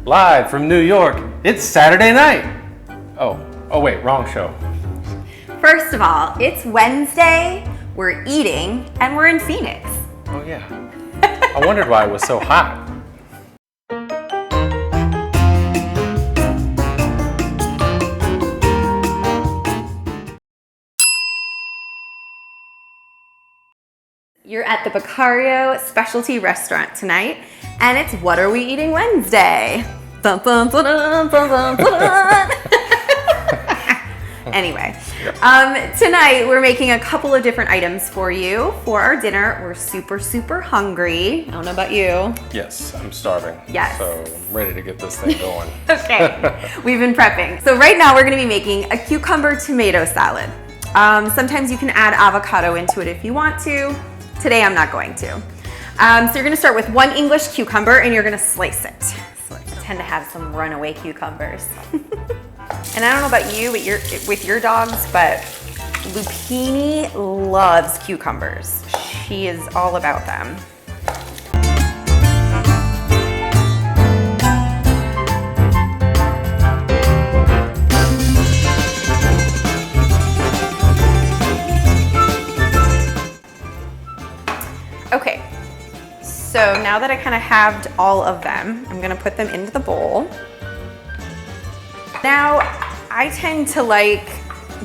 Live from New York, it's Saturday night. Oh wait, wrong show. First of all, it's Wednesday, we're eating, and we're in Phoenix. Oh yeah. I wondered why it was so hot. You're at the Beccario Specialty Restaurant tonight, and it's What Are We Eating Wednesday? Dun, dun, dun, dun, dun, dun, dun. Anyway, tonight we're making a couple of different items for you for our dinner. We're super hungry. I don't know about you. Yes, I'm starving. Yes. So I'm ready to get this thing going. Okay, we've been prepping. So right now we're gonna be making a cucumber tomato salad. Sometimes you can add avocado into it if you want to. Today I'm not going to. So you're gonna start with 1 English cucumber and you're gonna slice it. So I tend to have some runaway cucumbers. And I don't know about you with your dogs, but Lupini loves cucumbers. She is all about them. Okay, so now that I kind of halved all of them, I'm gonna put them into the bowl. Now, I tend to like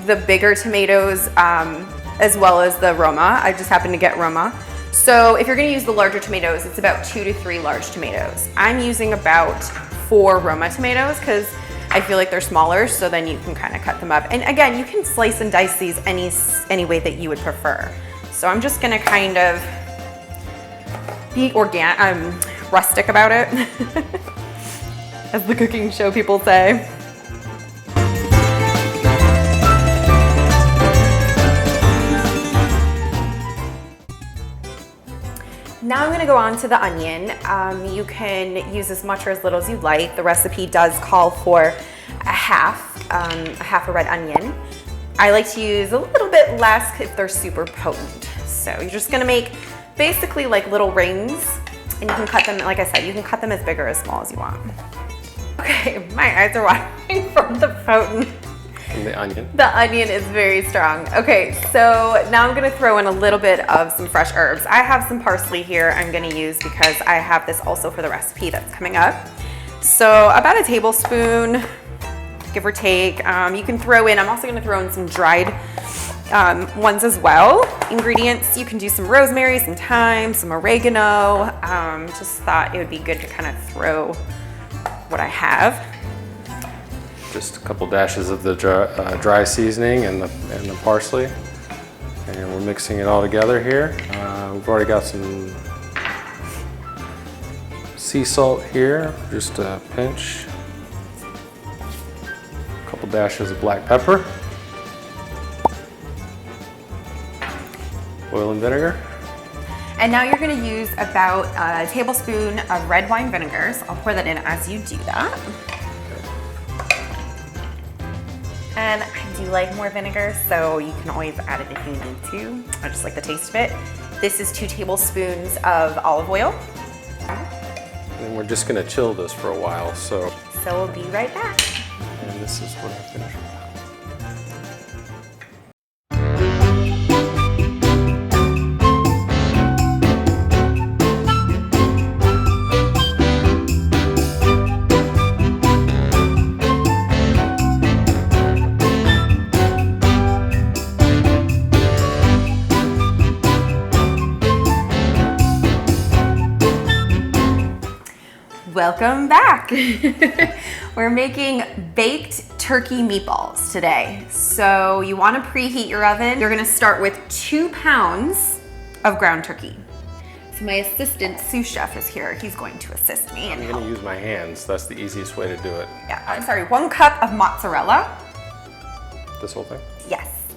the bigger tomatoes as well as the Roma. I just happen to get Roma. So if you're gonna use the larger tomatoes, it's about 2 to 3 large tomatoes. I'm using about 4 Roma tomatoes because I feel like they're smaller, so then you can kind of cut them up. And again, you can slice and dice these any way that you would prefer. So I'm just gonna kind of be rustic about it, as the cooking show people say. Now I'm gonna go on to the onion. You can use as much or as little as you like. The recipe does call for a half a red onion. I like to use a little bit less if they're super potent. So you're just gonna make basically like little rings, and you can cut them, like I said, you can cut them as big or as small as you want. Okay, my eyes are watering from the potent. From the onion. The onion is very strong. Okay, so now I'm gonna throw in a little bit of some fresh herbs. I have some parsley here I'm gonna use because I have this also for the recipe that's coming up. So about a tablespoon, give or take. You can throw in, I'm also gonna throw in some dried ones as well. Ingredients, you can do some rosemary, some thyme, some oregano. Just thought it would be good to kind of throw what I have. Just a couple dashes of the dry seasoning and the parsley. And we're mixing it all together here. We've already got some sea salt here, just a pinch. A couple dashes of black pepper. Oil and vinegar. And now you're gonna use about a tablespoon of red wine vinegar. So I'll pour that in as you do that. And I do like more vinegar, so you can always add it if you need to. I just like the taste of it. This is 2 tablespoons of olive oil. And we're just gonna chill this for a while, so. So we'll be right back. And this is what I finished with. Welcome back. We're making baked turkey meatballs today. So you want to preheat your oven. You're going to start with 2 pounds of ground turkey. So my assistant sous chef is here. He's going to assist me. I'm going to use my hands. That's the easiest way to do it. Yeah, I'm sorry. 1 cup of mozzarella. This whole thing? Yes.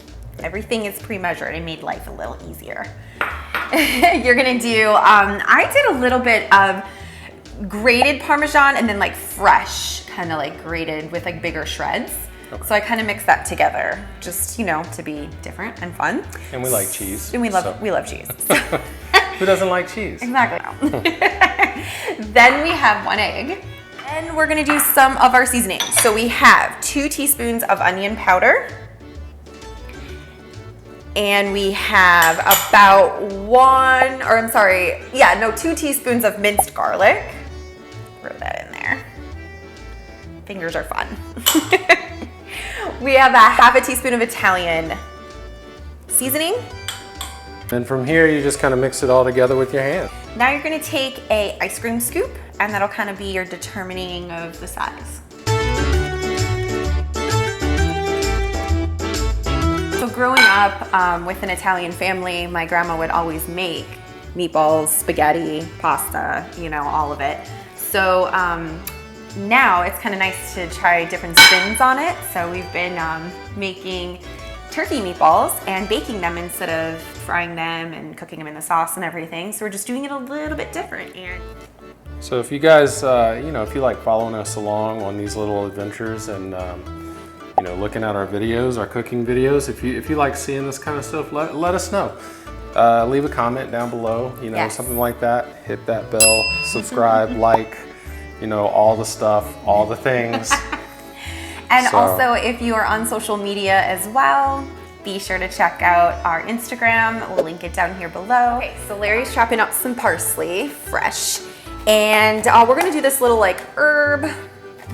Everything is pre-measured. It made life a little easier. You're going to do, I did a little bit of grated Parmesan and then like fresh, kind of like grated with like bigger shreds. Okay. So I kind of mix that together, just, you know, to be different and fun. And we like cheese. And we love cheese. Who doesn't like cheese? Exactly. Then we have 1 egg. And we're gonna do some of our seasoning. So we have 2 teaspoons of onion powder. And we have about 2 teaspoons of minced garlic. Throw that in there. Fingers are fun. We have a half a teaspoon of Italian seasoning. And from here, you just kind of mix it all together with your hand. Now you're gonna take a ice cream scoop, and that'll kind of be your determining of the size. So growing up with an Italian family, my grandma would always make meatballs, spaghetti, pasta, you know, all of it. So now it's kind of nice to try different spins on it. So we've been making turkey meatballs and baking them instead of frying them and cooking them in the sauce and everything. So we're just doing it a little bit different. And So if you guys, if you like following us along on these little adventures and looking at our videos, our cooking videos, if you like seeing this kind of stuff, let us know. Leave a comment down below, Yes. something like that. Hit that bell, subscribe, like, all the stuff, all the things. And So- also, if you are on social media as well, be sure to check out our Instagram. We'll link it down here below. Okay, so Larry's chopping up some parsley, fresh. And we're gonna do this little herb,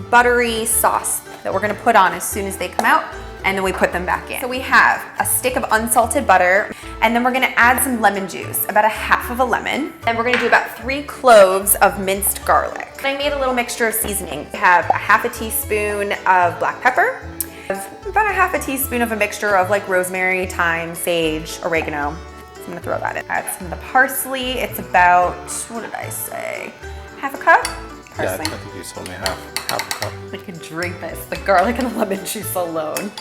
buttery sauce that we're gonna put on as soon as they come out, and then we put them back in. So we have a stick of unsalted butter, and then we're gonna add some lemon juice, about a half of a lemon. And we're gonna do about 3 cloves of minced garlic. I made a little mixture of seasoning. We have a half a teaspoon of black pepper, about a half a teaspoon of a mixture of rosemary, thyme, sage, oregano. So I'm gonna throw that in. Add some of the parsley. It's about, what did I say? Half a cup? Yeah, I Parsley. think you told me half a cup. I could drink this, the garlic and the lemon juice alone.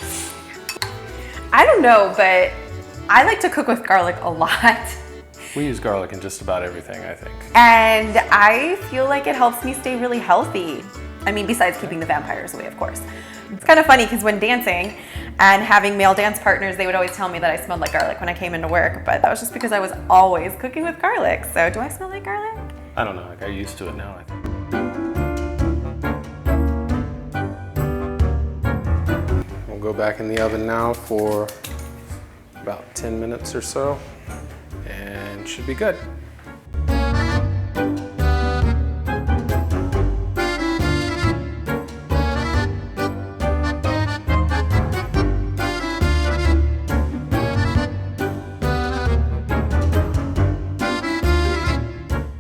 I don't know, but I like to cook with garlic a lot. We use garlic in just about everything, I think. And I feel like it helps me stay really healthy. I mean, besides keeping the vampires away, of course. It's kind of funny because when dancing and having male dance partners, they would always tell me that I smelled like garlic when I came into work, but that was just because I was always cooking with garlic. So do I smell like garlic? I don't know, I got used to it now, I think. We'll go back in the oven now for about 10 minutes or so, and should be good.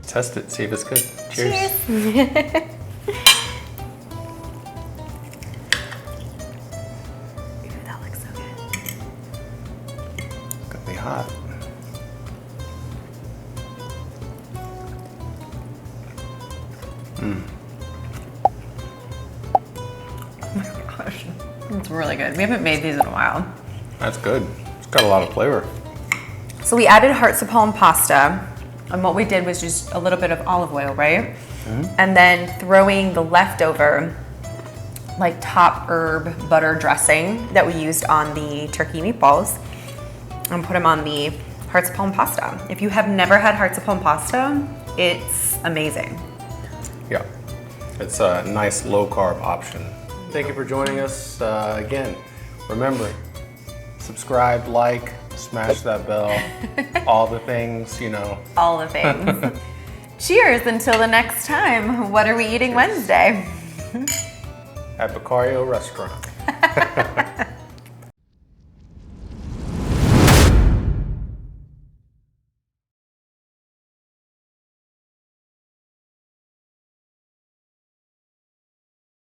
Test it, see if it's good. Cheers. Cheers. Ooh, that looks so good. It's gonna be hot. Oh my gosh, it's really good. We haven't made these in a while. That's good. It's got a lot of flavor. So we added hearts of palm pasta, and what we did was just a little bit of olive oil, right? And then throwing the leftover top herb butter dressing that we used on the turkey meatballs and put them on the hearts of palm pasta. If you have never had hearts of palm pasta, it's amazing. Yeah, it's a nice low-carb option. Thank you for joining us. Again, remember, subscribe, like, smash that bell, all the things, All the things. Cheers until the next time. What are we eating Wednesday? at Beccario Restaurant.